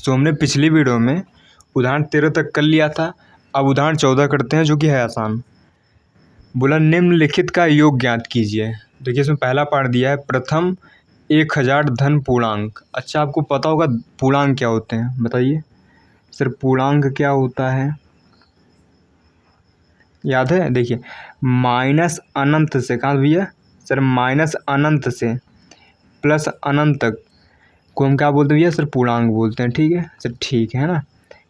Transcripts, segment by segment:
सो हमने पिछली वीडियो में उदाहरण 13 तक कर लिया था। अब उदाहरण 14 करते हैं, जो कि है आसान। बोला निम्नलिखित का योग ज्ञात कीजिए। देखिए इसमें पहला पार्ट दिया है, प्रथम 1000 धन पूर्णांक। अच्छा, आपको पता होगा पूर्णांक क्या होते हैं, बताइए सर। पूर्णांक क्या होता है, याद है? देखिए माइनस अनंत से, कहाँ भैया सर, माइनस अनंत से प्लस अनंत तक को हम क्या बोलते हैं भैया सर, पूर्णांक बोलते हैं। ठीक है सर, ठीक है ना।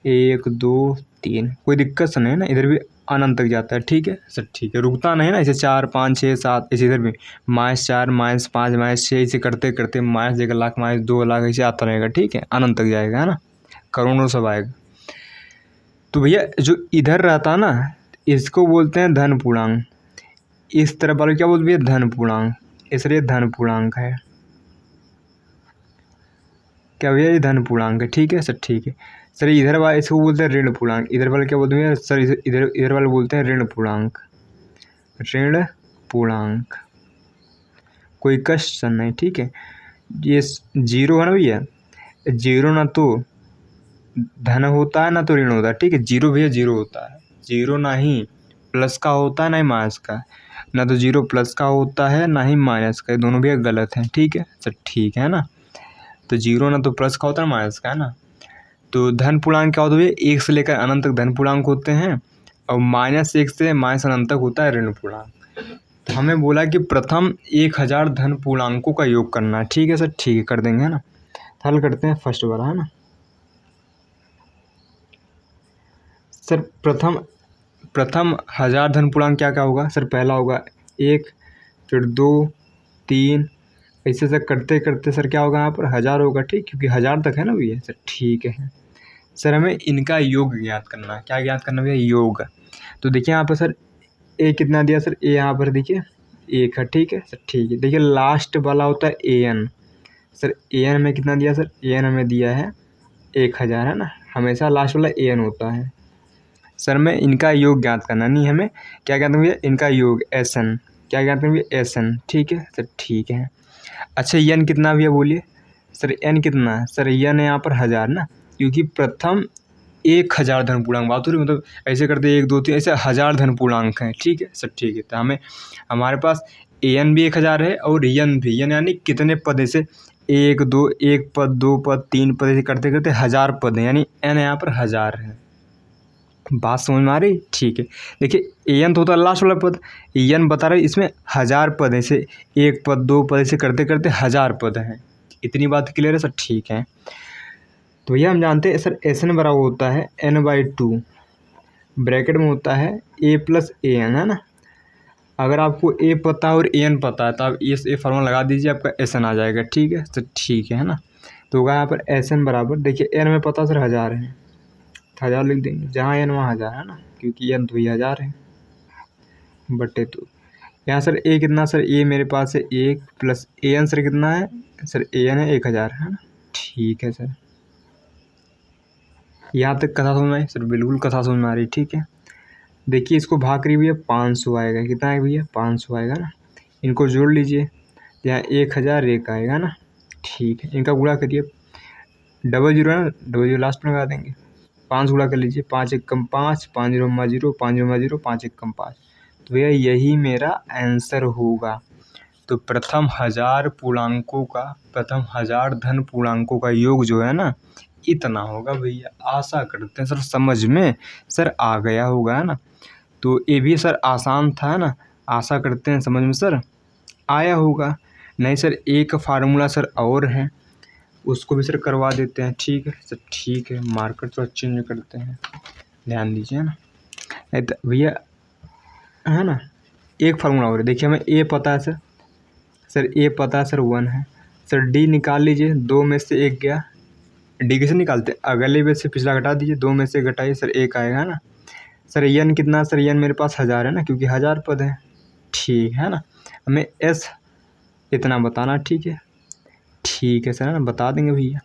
1 2 3 कोई दिक्कत से नहीं है ना, इधर भी अनंत तक जाता है। ठीक है सर, ठीक है, रुकता नहीं है ना। इसे 4 5 6 7 ऐसे इधर भी -4 -5 -6 ऐसे करते करते -1 लाख -2 लाख ऐसे आता रहेगा। ठीक है, अनंत तक जाएगा, है ना, करोड़ों सब आएगा। तो भैया जो इधर रहता है ना, इसको बोलते हैं धन पूर्णांक। इस तरफ वाले क्या बोलते हैं, धन पूर्णांक, इसलिए धन पूर्णांक है। क्या भैया, ये धन पूर्णांक है। ठीक है सर, ठीक है सर। इधर वाले इसको बोलते हैं ऋण पूर्णांक। इधर वाले क्या बोलते हैं सर, इधर इधर वाले बोलते हैं ऋण पूर्णांक। ऋण पूर्णांक, कोई कष्ट नहीं। ठीक है, ये 0 है ना भैया, 0 ना तो धन होता है ना तो ऋण होता है। ठीक है, 0 भैया 0 होता है। 0 ना ही प्लस का होता है ना ही माइनस का, ना तो 0 प्लस का होता है ना ही माइनस का, ये दोनों भैया गलत हैं। ठीक है सर, ठीक है ना। तो 0 ना तो प्लस का होता है माइनस का, है ना। तो धन पूर्णांक क्या होता है, 1 से लेकर अनंत तक धन पूर्णांक होते हैं, और -1 से माइनस अनंत तक होता है ऋण पूर्णांक। तो हमें बोला कि प्रथम 1000 धन पूर्णांकों का योग करना है। ठीक है सर, ठीक है, कर देंगे, है ना। हल करते हैं फर्स्ट वाला, है ना सर। प्रथम 1000 धन पूर्णांक क्या क्या होगा सर, पहला होगा 1, फिर 2 3 ऐसे से करते करते सर क्या होगा, यहाँ पर 1000 होगा। ठीक, क्योंकि 1000 तक है ना भैया सर। ठीक है सर, हमें इनका योग ज्ञात करना है। क्या ज्ञात करना भैया, योग। तो देखिए यहाँ पर सर ए कितना दिया सर, ए यहाँ पर देखिए 1 है। ठीक है सर, ठीक है। देखिए लास्ट वाला होता है A N. Sir A N में कितना दिया सर, ए एन हमें दिया है 1000, है ना। हमेशा लास्ट वाला ए एन होता है। सर में इनका योग ज्ञात करना नहीं, हमें क्या ज्ञात करना भैया, इनका योग एस एन। क्या ज्ञात करना भैया, एस एन। ठीक है सर, ठीक है। अच्छा एन कितना भैया बोलिए सर, एन कितना है सर, एन है यहाँ पर 1000 ना, क्योंकि प्रथम 1000 धन पूर्णांक बात हो रही, मतलब ऐसे करते 1 2 3 ऐसे 1000 धन पूर्णांक हैं। ठीक है सर, ठीक है। तो हमें हमारे पास ए एन भी 1000 है और यन भी, यन यानी कितने पद, ऐसे 1 2 1 पद 2 पद 3 पद ऐसे करते करते 1000 पद हैं, यानी एन यहाँ पर 1000 है। बात समझ में आ रही, ठीक है। देखिए एन तो होता है लास्ट वाला पद, एन बता रहे इसमें 1000 पद ऐसे 1 पद 2 पद ऐसे करते करते 1000 पद हैं। इतनी बात क्लियर है सर, ठीक है। तो भैया हम जानते हैं सर एस एन बराबर होता है n/2, ब्रैकेट में होता है a + an, है ना। अगर आपको a पता है और an पता है तो आप ये फार्मूला लगा दीजिए, आपका एस एन आ जाएगा। ठीक है सर, ठीक है ना। तो होगा यहाँ पर एस एन बराबर, देखिए एन में पता सर 1000 है, 1000 लिख देंगे, जहाँ एन वहाँ 1000 है ना, क्योंकि एन तो ही 1000 है बटे 2। यहाँ सर ए कितना सर, ए मेरे पास है 1 + ए एन सर कितना है सर, ए एन है 1000, है ना। ठीक है सर, यहाँ तक कथा समझ में आई सर, बिल्कुल कथा समझ में आ रही। ठीक है, देखिए इसको भाग करिए भैया, 500 आएगा। कितना आएगा भैया, 500 आएगा ना। इनको जोड़ लीजिए, यहाँ 1000 एक आएगा ना। ठीक है, इनका गुणा करिए, डबल जीरो है ना, डबल जीरो लास्ट में लगा देंगे। 5 गुणा कर लीजिए, 5 1 कम 5, 5 0 0, 5 0 0, 5 1 कम 5। तो भैया यही मेरा आंसर होगा। तो प्रथम 1000 पूर्णांकों का, प्रथम 1000 धन पूर्णांकों का योग जो है ना, इतना होगा भैया। आशा करते हैं सर समझ में सर आ गया होगा, है ना। तो ये भी सर आसान था ना, आशा करते हैं समझ में सर आया होगा। नहीं सर एक फार्मूला सर और है, उसको भी सर करवा देते हैं। ठीक है सर, ठीक है, मार्कर थोड़ा चेंज करते हैं, ध्यान दीजिए, है ना। नहीं तो भैया, है ना, एक फार्मूला और है। देखिए हमें ए पता है सर ए पता है सर 1 है। सर डी निकाल लीजिए, 2 में से 1 गया, डी कैसे निकालते हैं, अगले में से पिछला घटा दीजिए, 2 में से घटाइए सर 1 आएगा ना। सर यन कितना सर, यन मेरे पास 1000 है ना, क्योंकि 1000 पद है। ठीक है ना, हमें एस इतना बताना। ठीक है, ठीक है सर, है ना, बता देंगे भैया।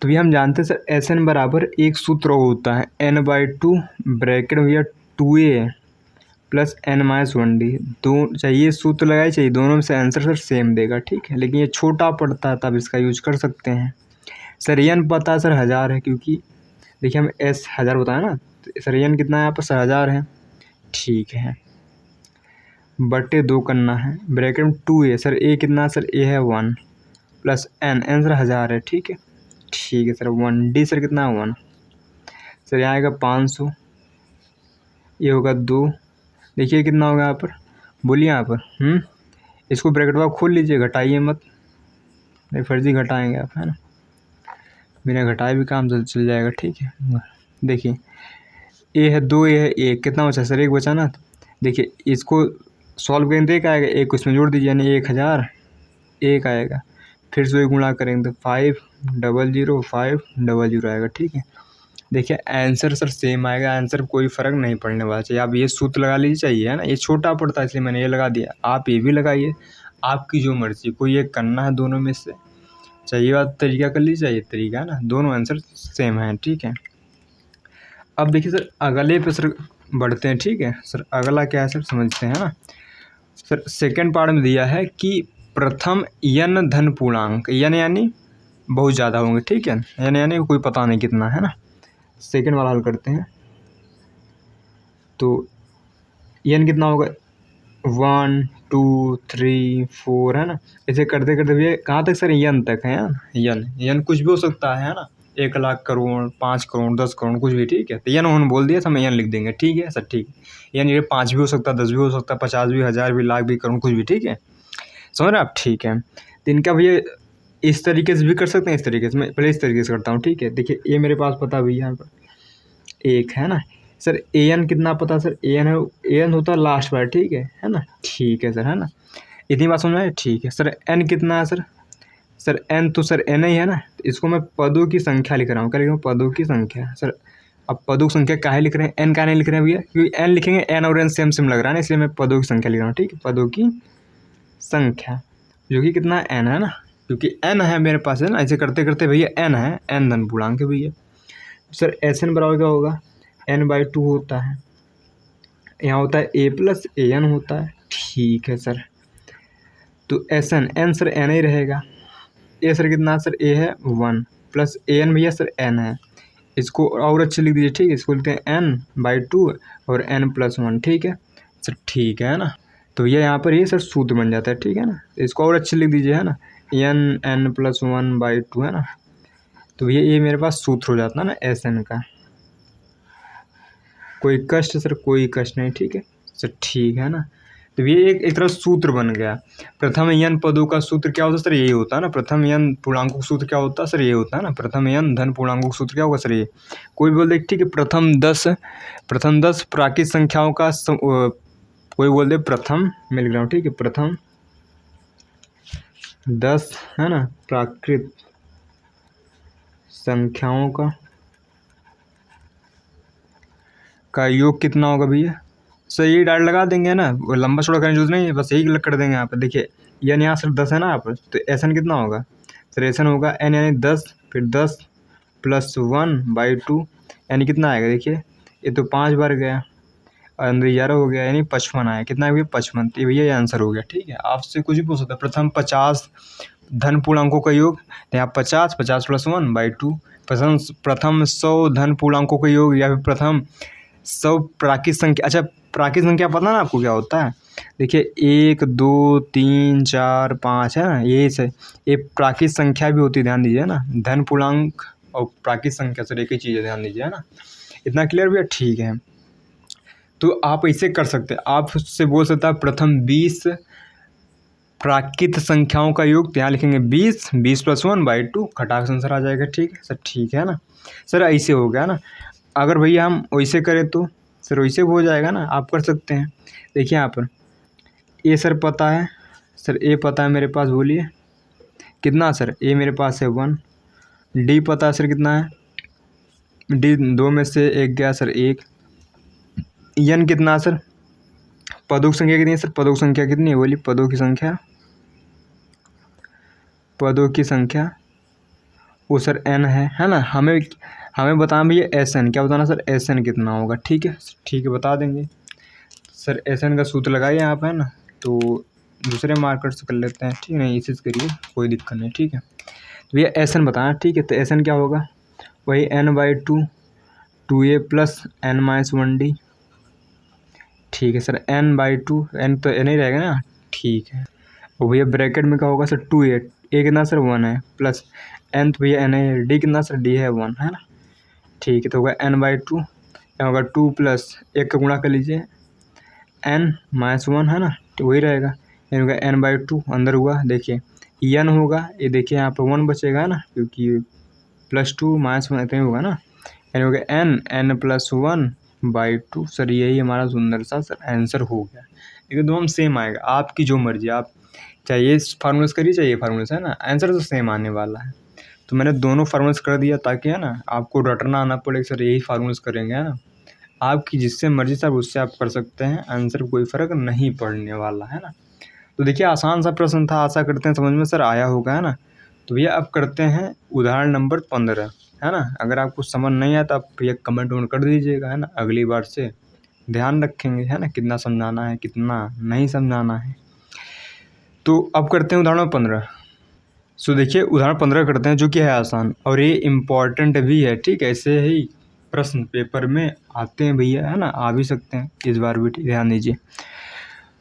तो भैया हम जानते हैं सर एस एन बराबर एक सूत्र होता है n/2 ब्रैकेट भैया 2a + n-1d। दो चाहिए सूत्र लगाए, चाहिए दोनों में से आंसर सर सेम देगा। ठीक है, लेकिन ये छोटा पड़ता है तब इसका यूज कर सकते हैं। सर एन पता है सर 1000 है, क्योंकि देखिए हम एस 1000 बताया ना, तो सर एन कितना है यहाँ पर सर 1000 है। ठीक है, बटे 2 करना है, ब्रैकेट में 2a, सर ए कितना है सर ए है 1 प्लस एन, एन सर 1000 है। ठीक है, ठीक है सर 1 डी सर कितना है 1, सर यहाँ आएगा 500, ये होगा 2, देखिए कितना होगा यहाँ पर, बोलिए यहाँ पर इसको ब्रैकेट में आप खोल लीजिए, घटाइए मत, नहीं फर्जी घटाएंगे आप, है ना, बिना घटाए भी काम चल जाएगा। ठीक है, देखिए ए है 2, ए है 1, कितना बचा सर 1 बचा ना, देखिए इसको सॉल्व करेंगे तो एक आएगा, एक उसमें जोड़ दीजिए यानी 1000, एक आएगा, फिर से गुणा करेंगे तो 500 आएगा। ठीक है, देखिए आंसर सर सेम आएगा, आंसर कोई फ़र्क नहीं पड़ने वाला चाहिए। आप ये सूत्र लगा लीजिए, चाहिए है ना, ये छोटा पड़ता है इसलिए मैंने ये लगा दिया, आप ये भी लगाइए, आपकी जो मर्ज़ी, कोई एक करना है दोनों में से, चाहिए बात तरीका कर लीजिए, चाहिए तरीका, है ना, दोनों आंसर सेम है। ठीक है, अब देखिए सर अगले पे सर बढ़ते हैं। ठीक है सर, अगला क्या है सर समझते हैं, है ना। सर सेकंड पार्ट में दिया है कि प्रथम n धन पूर्णांक, n यानी बहुत ज़्यादा होंगे। ठीक है, n यानी कोई पता नहीं कितना, है ना। सेकंड वाला हल करते हैं, तो n कितना होगा 1 2 3 4, है ना, ऐसे करते करते भैया कहाँ तक सर n तक है, n कुछ भी हो सकता है ना, 1 लाख करोड़, 5 करोड़, 10 करोड़, कुछ भी। ठीक है, तो n उन्होंने बोल दिया तो हम n लिख देंगे। ठीक है सर, ठीक है, ये 5 भी हो सकता है, 10 भी हो सकता है, 50 भी, 1000 भी, लाख भी, करोड़, कुछ भी। ठीक है, समझ रहे आप। ठीक है, तो इनका भैया इस तरीके से भी कर सकते हैं, इस तरीके से, मैं पहले इस तरीके से करता हूँ। ठीक है, देखिए ये मेरे पास पता भैया यहाँ पर 1 है ना, सर ए एन कितना पता सर, ए एन है, ए एन होता है लास्ट बार। ठीक है ना, ठीक है सर, है ना, इतनी बात समझ में आई। ठीक है सर, एन कितना है सर एन तो सर एन ही है ना, तो इसको मैं पदों की संख्या लिख रहा हूँ, क्या लिख रहा हूँ, पदों की संख्या। सर अब पदों की संख्या काहे लिख रहे हैं, एन का नहीं लिख रहे हैं भैया, क्योंकि एन लिखेंगे एन और एन सेम सेम लग रहा है ना, इसलिए मैं पदों की संख्या लिख रहा हूँ। ठीक है, पदों की संख्या जो कि कितना एन है ना, क्योंकि एन है मेरे पास, है ना, ऐसे करते करते भैया एन है, एन धन पूर्णांक है भैया। सर एस एन बराबर क्या होगा, n/2 होता है, यहाँ होता है a प्लस ए एन होता है। ठीक है सर, तो एस एन सर एन ही रहेगा, ए सर कितना सर ए है 1 प्लस ए एन भैया सर एन है, इसको और अच्छे लिख दीजिए। ठीक है, इसको लिखते हैं n/2 और n+1। ठीक है सर, ठीक है ना, तो भैया यहाँ पर ये सर सूत्र बन जाता है। ठीक है ना, इसको और अच्छे लिख दीजिए, है ना, n+1/2, है ना, तो भैया ये मेरे पास सूत्र हो जाता है ना एस एन का। कोई कष्ट सर, कोई कष्ट नहीं। ठीक है सर, ठीक है ना, तो ये एक तरह सूत्र बन गया। प्रथम n पदों का सूत्र क्या होता है सर, यही होता है ना, प्रथम n पूर्णांकों का सूत्र क्या होता है सर, ये होता है ना, प्रथम n धन पूर्णांकों का सूत्र क्या होगा सर, ये कोई बोल दे। ठीक है, प्रथम 10 प्राकृत संख्याओं का कोई बोल दे प्रथम, मैं लिख रहा हूँ। ठीक है, प्रथम 10, है ना, प्राकृत संख्याओं का योग कितना होगा भैया, सर ये डायरेक्ट लगा देंगे ना, वो लंबा चौड़ा करने की जरूरत नहीं है, बस यही कर देंगे यहाँ पर। देखिए एन यहाँ सर 10 है ना यहाँ पर, तो एस एन कितना होगा सर, एस एन होगा एन यानी 10, फिर 10 + 1/2 यानी कितना आएगा, देखिए ये तो 5 बार गया और अंदर 11 हो गया, यानी 55 आया, कितना है भैया 55, तो भैया ये आंसर हो गया। ठीक है, आपसे कुछ भी पूछ सकता है, प्रथम 50 धन पूर्णांकों का योग, तो यहाँ 50 + 1/2, प्रथम 100 धन पूर्णांकों का योग, या फिर प्रथम 100 प्राकृत संख्या। अच्छा, प्राकृत संख्या पता ना आपको क्या होता है, देखिए 1 2 3 4 5 है ना, ये से ये प्राकृत संख्या भी होती है, ध्यान दीजिए ना, धन पूर्णांक और प्राकृत संख्या सर एक ही चीज़ है, ध्यान दीजिए, है ना, इतना क्लियर भैया। ठीक है, तो आप ऐसे कर सकते हैं, आप उससे बोल सकते हैं प्रथम 20 प्राकृत संख्याओं का योग, तो यहाँ लिखेंगे 20 + 1/2, खटाक से आंसर आ जाएगा। ठीक है सर, ठीक है ना सर, ऐसे हो गया ना। अगर भैया हम वैसे करें तो सर वैसे हो जाएगा ना, आप कर सकते हैं। देखिए यहाँ पर ए सर पता है, सर ए पता है मेरे पास, बोलिए कितना सर, ए मेरे पास है 1, डी पता है सर कितना है, डी 2 में से 1 गया सर 1, एन कितना सर, पदों की संख्या कितनी है सर, पदों की संख्या कितनी है, बोलिए पदों की संख्या, पदों की संख्या वो सर एन है ना, हमें बताना भैया एस एन, क्या बताना सर, एस एन कितना होगा। ठीक है, ठीक है, बता देंगे सर, एस एन का सूत्र लगाइए यहाँ पर, है ना, तो दूसरे मार्कर से कर लेते हैं। ठीक है, नहीं इसी से करिए, कोई दिक्कत नहीं। ठीक है, तो भैया एस एन बताना, ठीक है। तो एस एन क्या होगा, वही n/2 2a प्लस n-1d, ठीक है सर। n/2 n तो n ही रहेगा ना, ठीक है। और भैया ब्रैकेट में क्या होगा सर, 2a, a कितना सर 1 है, प्लस n तो भैया n है, d कितना सर d है 1 है ना, ठीक है। तो होगा n/2, क्या होगा 2 प्लस 1 का गुणा कर लीजिए n-1 है ना, तो वही रहेगा, यानी होगा n/2 अंदर हुआ, देखिए n होगा, ये देखिए यहाँ पर 1 बचेगा ना, क्योंकि +2 -1 इतना ही होगा ना, यानी हो गया n+1/2। सर यही हमारा सुंदर सा सर आंसर हो गया। एकदम सेम आएगा, आपकी जो मर्जी, आप चाहिए इस फार्मूले से करिए, चाहिए फार्मूले से, है ना, आंसर तो सेम आने वाला है। तो मैंने दोनों फार्मूले कर दिया ताकि है ना आपको रटना आना पड़े सर यही फार्मूले से करेंगे, है ना। आपकी जिससे मर्जी सर उससे आप कर सकते हैं, आंसर कोई फ़र्क नहीं पड़ने वाला है ना। तो देखिए आसान सा प्रश्न था, आशा करते हैं समझ में सर आया होगा, है ना। तो भैया अब करते हैं उदाहरण नंबर 15, है ना। अगर आपको समझ नहीं आया तो आप भैया कमेंट वमेंट कर दीजिएगा, है ना, अगली बार से ध्यान रखेंगे, है ना, कितना समझाना है कितना नहीं समझाना है। तो अब करते हैं उदाहरण 15। सो देखिए उदाहरण 15 करते हैं, जो कि है आसान और ये इम्पॉर्टेंट भी है, ठीक है। ऐसे ही प्रश्न पेपर में आते हैं भैया, है ना, आ भी सकते हैं, इस बार भी ध्यान दीजिए।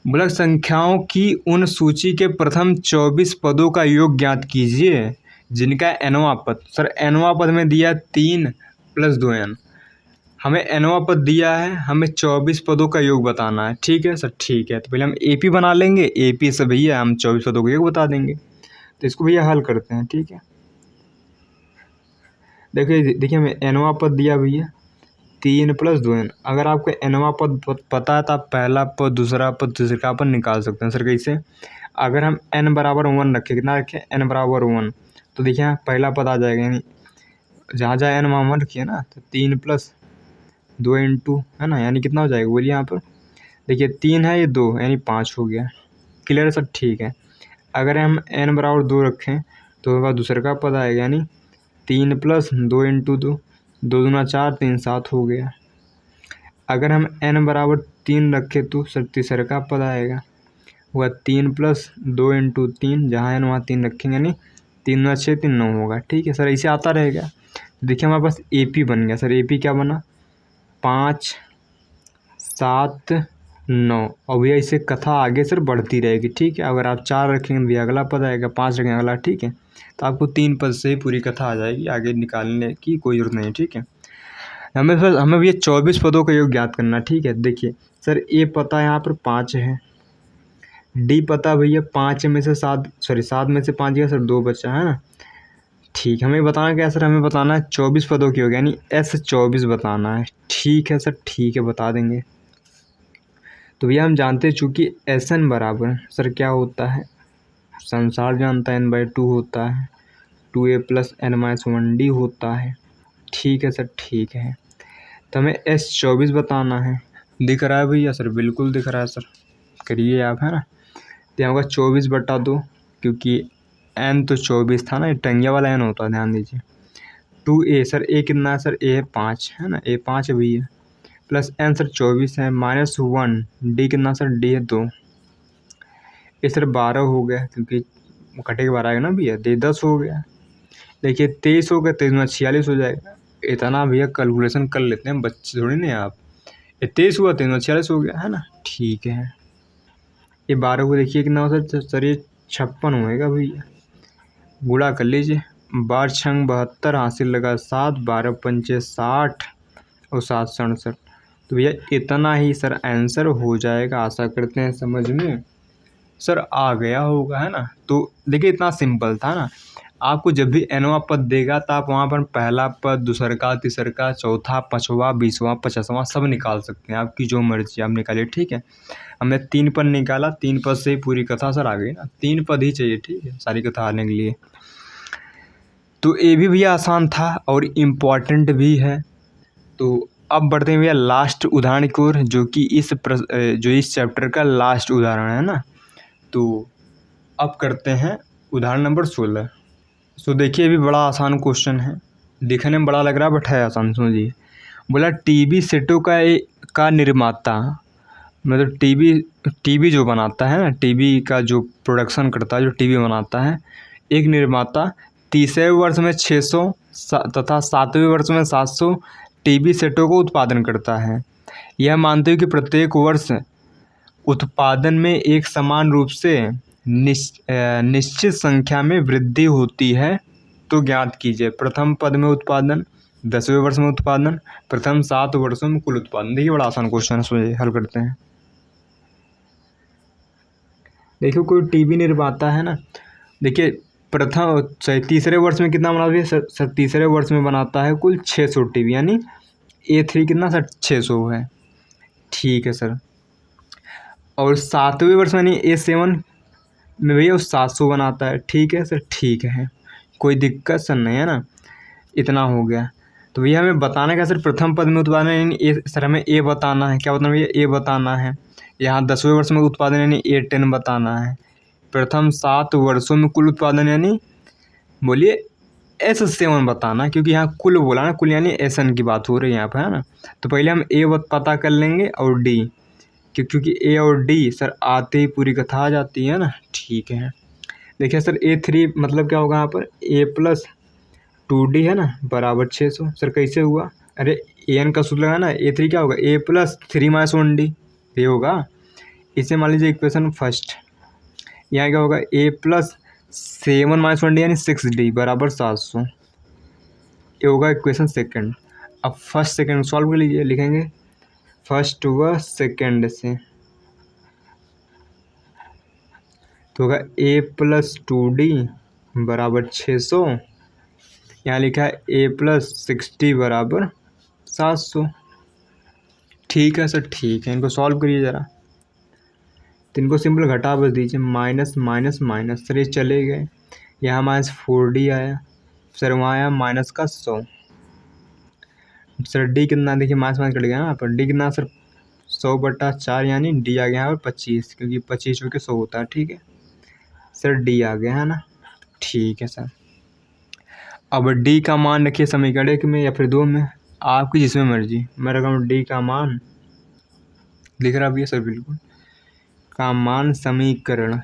मूलक संख्याओं की उन सूची के प्रथम 24 पदों का योग ज्ञात कीजिए जिनका nवां पद, सर nवां पद में दिया 3 + 2n, हमें nवां पद दिया है, हमें 24 पदों का योग बताना है, ठीक है सर, ठीक है। तो पहले हम AP बना लेंगे, AP से भैया हम 24 पदों का योग बता देंगे। तो इसको भैया हल करते हैं, ठीक है। देखिए हमें nवां पद दिया भैया 3 + 2n। अगर आपको nवां पद पता है तो आप पहला पद, दूसरा पद, तीसरा पद निकाल सकते हैं सर। कैसे, अगर हम n बराबर 1 रखें, कितना रखें, n बराबर 1, तो देखिए यहाँ पहला पद आ जाएगा, यानी जहाँ जहाँ n वहाँ 1 रखिए ना, तो 3 + 2 × है ना, यानी कितना हो जाएगा बोलिए यहाँ पर, देखिए 3 है, ये 2 यानी 5 हो गया। क्लियर है सर, ठीक है। अगर हम n बराबर 2 रखें तो उसके बाद दूसरे का पद आएगा, यानी 3 + 2 × 2, 2 दूना 4, 3 7 हो गया। अगर हम n बराबर 3 रखें तो सर तीसरे का पद आएगा, हुआ 3 + 2 × 3, जहाँ n वहाँ 3 रखेंगे, यानी 3 दूना 6, 3 9 होगा, ठीक है सर। ऐसे आता रहेगा। देखिए हमारे पास AP बन गया सर। AP क्या बना, 5 7 9, और भैया इससे कथा आगे सर बढ़ती रहेगी, ठीक है। अगर आप 4 रखेंगे भैया अगला पद आएगा, 5 रखेंगे अगला, ठीक है। तो आपको 3 पद से ही पूरी कथा आ जाएगी, आगे निकालने की कोई ज़रूरत नहीं, ठीक है। हमें भैया 24 पदों का योग ज्ञात करना, ठीक है। देखिए सर A पता है, यहाँ पर 5 है, D पता भैया 5 में से 7 में से 5 गया सर, 2 बचा, है ना, ठीक है। हमें बताना क्या है सर, हमें बताना है 24 पदों की योग, यानी S24 बताना है, ठीक है सर, ठीक है, बता देंगे। तो भैया हम जानते हैं चूँकि SN बराबर सर क्या होता है, संसार जानता है n/2 होता है, 2a + n-1d होता है, ठीक है सर, ठीक है। तो हमें S24 बताना है। दिख रहा है भैया सर, बिल्कुल दिख रहा है सर, करिए आप, है ना। तो यहाँ होगा 24/2, क्योंकि n तो 24 था ना, ये टंगिया वाला n होता है, ध्यान दीजिए। 2a सर, a कितना है सर, a है 5, है ना, a 5 है भैया, प्लस n सर 24 है, -1, d कितना सर, d है 2, ये सर 12 हो गया, क्योंकि कटे के 12 आएगा ना भैया, d 10 हो गया। देखिए 23 हो गया, 23 में 46 हो जाएगा। इतना भैया कैलकुलेशन कर लेते हैं, बच्चे थोड़ी नहीं आप। ये 23 हुआ, 23 में 46 हो गया, है ना, ठीक है। ये 12 को देखिए कितना होता है सर, ये 56 होएगा भैया, गुणा कर लीजिए, 12 छंग 72, हासिल लगा 7, 12 पंचे 60 और 7 67। तो भैया इतना ही सर आंसर हो जाएगा, आशा करते हैं समझ में सर आ गया होगा, है ना। तो देखिए इतना सिंपल था ना। आपको जब भी nवां पद देगा तो आप वहाँ पर पहला पद, दूसरा, तीसरा, चौथा, 5वां, 20वां, 50वां सब निकाल सकते हैं, आपकी जो मर्जी आप निकालिए, ठीक है। हमने 3 पद निकाला, 3 पद से ही पूरी कथा सर आ गई ना, 3 पद ही चाहिए, ठीक है, सारी कथा आने के लिए। तो ये भी भैया आसान था और इम्पॉर्टेंट भी है। तो अब बढ़ते हैं भैया लास्ट उदाहरण की ओर, जो कि इस चैप्टर का लास्ट उदाहरण है ना। तो अब करते हैं उदाहरण नंबर 16। सो देखिए भी बड़ा आसान क्वेश्चन है, दिखने में बड़ा लग रहा है बट है आसान, समझिए। बोला टीवी सेटों का निर्माता, मतलब टीवी जो बनाता है ना, टीवी का जो प्रोडक्शन करता है, जो टीवी बनाता है, एक निर्माता तीसरे वर्ष में 600 तथा 7वें वर्ष में 700 टीबी सेटों को उत्पादन करता है। यह मानते हुए कि प्रत्येक वर्ष उत्पादन में एक समान रूप से निश्चित संख्या में वृद्धि होती है तो ज्ञात कीजिए प्रथम पद में उत्पादन, 10वें वर्ष में उत्पादन, प्रथम 7 वर्षों में कुल उत्पादन। देखिए बड़ा आसान क्वेश्चन है, इसमें हल करते हैं। देखिए कोई टीबी निर्माता है ना, देखिए तीसरे वर्ष में कितना बनाता है सर? तीसरे वर्ष में बनाता है कुल 600 टीबी, यानी A3 कितना सर? 600 है। ठीक है सर। और 7वें वर्ष में यानी A7 में भैया 700 बनाता है। ठीक है सर, ठीक है, कोई दिक्कत सर नहीं है ना, इतना हो गया। तो भैया हमें बताना क्या सर? प्रथम पद में उत्पादन यानी सर हमें A बताना है। क्या बताना भैया? A बताना है। यहाँ 10वें वर्ष में उत्पादन यानी A10 बताना है। प्रथम 7 वर्षों में कुल उत्पादन यानी बोलिए S7 बताना, क्योंकि यहाँ कुल बोला ना, कुल यानी SN की बात हो रही है यहाँ पर, है ना। तो पहले हम A पता कर लेंगे और D, क्योंकि A और D सर आते ही पूरी कथा आ जाती है ना। ठीक है, देखिए सर A3 मतलब क्या होगा यहाँ पर? A+2D है ना बराबर 600। सर कैसे हुआ? अरे AN का सूत्र लगा ना, A3 क्या होगा? A+3 - 1D, ये होगा। इसे मान लीजिए इक्वेशन फर्स्ट। यहाँ क्या होगा? A+7 - 1D यानी 6D बराबर 700, ये होगा इक्वेशन सेकंड। अब फर्स्ट सेकंड सॉल्व कर लीजिए, लिखेंगे फर्स्ट व सेकंड से, तो होगा A+2D बराबर 600, यहाँ लिखा है A+60 बराबर 700। ठीक है सर, ठीक है, इनको सॉल्व करिए ज़रा। तो इनको सिंपल घटा बस दीजिए, माइनस माइनस माइनस, सर ये चले गए, यहाँ -4D आया सर, वहाँ आया -100। सर D कितना? देखिए माइनस माइनस कट गया ना, पर D कितना सर? 100/4 यानी D आ गया यहाँ पर 25, क्योंकि 25 के 100 होता है। ठीक है सर, D आ गया है ना। ठीक है सर। अब D का मान रखिए समीकरण 1 में या फिर 2 में, आपकी जिसमें मर्जी। मैं रखा हूँ D का मान, लिख रहा भी है सर, बिल्कुल का मान समीकरण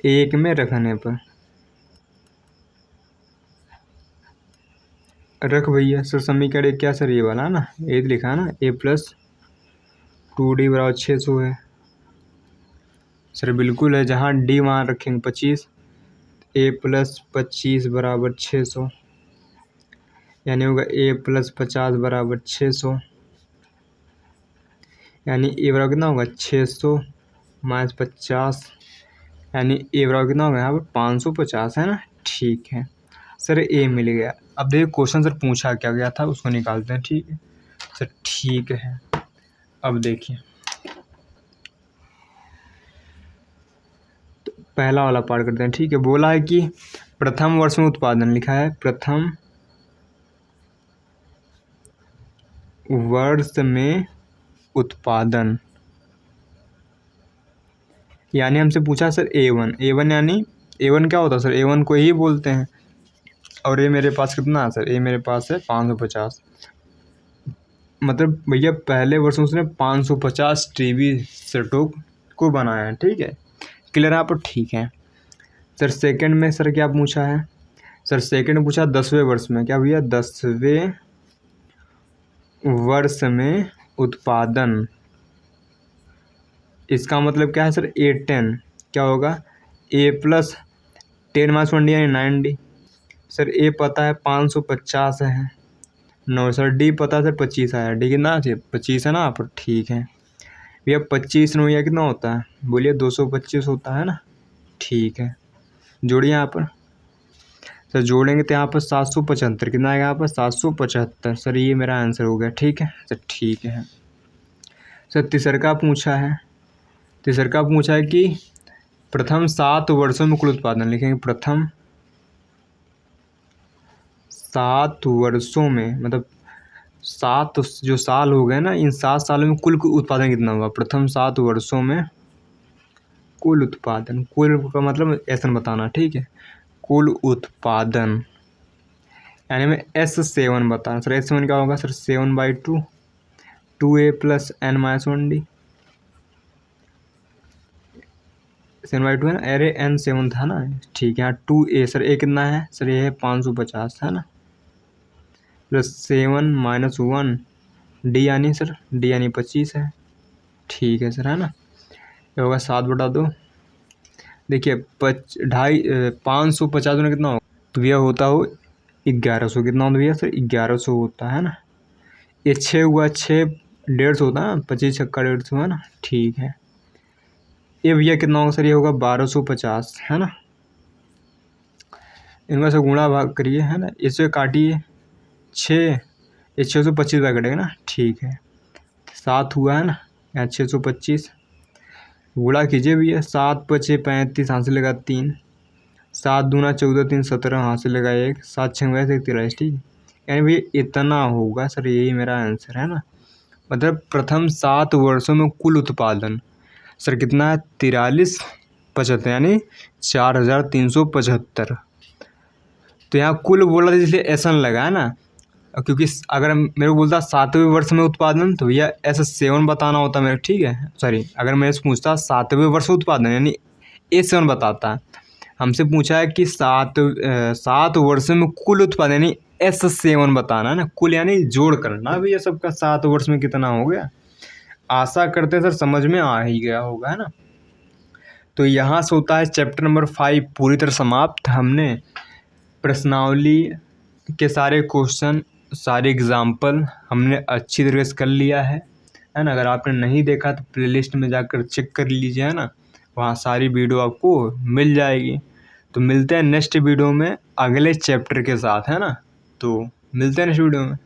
1 में रखने पर रख भैया। सर समीकरण 1 क्या सर? ये वाला ना, ये लिखा है ना, A+2D बराबर 600 है सर, बिल्कुल है। जहाँ D मान रखेंगे 25, A+25 बराबर 600, यानी होगा A+50 बराबर 600, यानी A बराबर कितना होगा? 600 - 50, यानी A बराबर कितना होगा यहाँ पर? 550 है ना। ठीक है सर, A मिल गया। अब देखिए क्वेश्चन सर पूछा क्या गया था, उसको निकालते हैं। ठीक है सर, ठीक है। अब देखिए तो पहला वाला पार्ट करते हैं। ठीक है, बोला है कि प्रथम वर्ष में उत्पादन, लिखा है प्रथम वर्ष में उत्पादन, यानी हमसे पूछा सर A1 यानी A1 क्या होता है सर? A1 को ही बोलते हैं। और ये मेरे पास कितना है सर? ये मेरे पास है 550, मतलब भैया पहले वर्ष में उसने 550 टीबी सेटों को बनाया है। ठीक है, क्लियर है आप? ठीक है सर। सेकंड में सर क्या पूछा है? सर सेकंड में पूछा 10वें वर्ष में, क्या भैया? 10वें वर्ष में उत्पादन, इसका मतलब क्या है सर? A10 क्या होगा? A+10 - 1D यानी 9D। सर A पता है 550 है, 9 सर। D पता है सर 25 आया, D कितना चाहिए? 25 है ना आप? ठीक है भैया, 25 9 या कितना होता है? बोलिए 225 होता है ना। ठीक है, जोड़िए यहाँ पर सर, जोड़ेंगे तो यहाँ पर 775 कितना आएगा? यहाँ पर 775 सर, ये मेरा आंसर हो गया। ठीक है सर, ठीक है सर। तीसरा पूछा है, तीसरा पूछा है कि प्रथम 7 वर्षों में कुल उत्पादन, लिखेंगे प्रथम 7 वर्षों में, मतलब 7 जो साल हो गए ना, इन 7 सालों में कुल उत्पादन कितना हुआ? प्रथम 7 वर्षों में कुल उत्पादन, कुल का मतलब ऐसा बताना। ठीक है, कुल उत्पादन यानी मैं S7 बताना। सर S7 क्या होगा सर? 7/2, 2A + n - 1D, 7/2 है ना, अरे N7 था ना, ठीक है। यहाँ 2A सर, ए कितना है सर, ये है 550 है ना, प्लस 7 - 1 डी यानी सर, डी यानी 25 है, ठीक है सर, है ना। ये होगा 7/2। देखिए 550 में कितना होगा, तो भैया होता हो 1100, कितना होता भैया सर, 1100 होता है ना। ये 6 हुआ, 6 150 होता है ना, 25 छक्का 150 है ना, ठीक है। ये भैया कितना होगा सर, ये होगा 1250 है ना। इनमें से गुणा भाग करिए है ना, इससे काटिए 6, ये 625 का कटेगा ना, ठीक है। 7 हुआ है ना, यहाँ 625 गुणा कीजिए भैया, 7 × 5 = 35, हाथ से लगा 3, 7 दूना 14, 3 17, हाथ से लगा 1, 7 × 6 = 43, ठीक है। यानी भैया इतना होगा सर, यही मेरा आंसर है ना। मतलब प्रथम 7 वर्षों में कुल उत्पादन सर कितना है, 4375, यानी 4375। तो यहाँ कुल बोला था इसलिए एसन लगा है ना, क्योंकि अगर मेरे को बोलता 7वें वर्ष में उत्पादन तो भैया S7 बताना होता मेरे, ठीक है। सॉरी, अगर मेरे से पूछता 7वें वर्ष उत्पादन यानी A7 बताता। हमसे पूछा है कि 7 वर्ष में कुल उत्पादन यानी S7 बताना है ना, कुल यानी जोड़ करना भैया सबका 7 वर्ष में कितना हो गया। आशा करते सर समझ में आ ही गया होगा, है ना। तो यहाँ से होता है चैप्टर नंबर 5 पूरी तरह समाप्त। हमने प्रश्नावली के सारे क्वेश्चन, सारे एग्जाम्पल हमने अच्छी तरीके से कर लिया है ना। अगर आपने नहीं देखा तो प्लेलिस्ट में जाकर चेक कर लीजिए, है ना, वहाँ सारी वीडियो आपको मिल जाएगी। तो मिलते हैं नेक्स्ट वीडियो में अगले चैप्टर के साथ, है ना। तो मिलते हैं नेक्स्ट वीडियो में।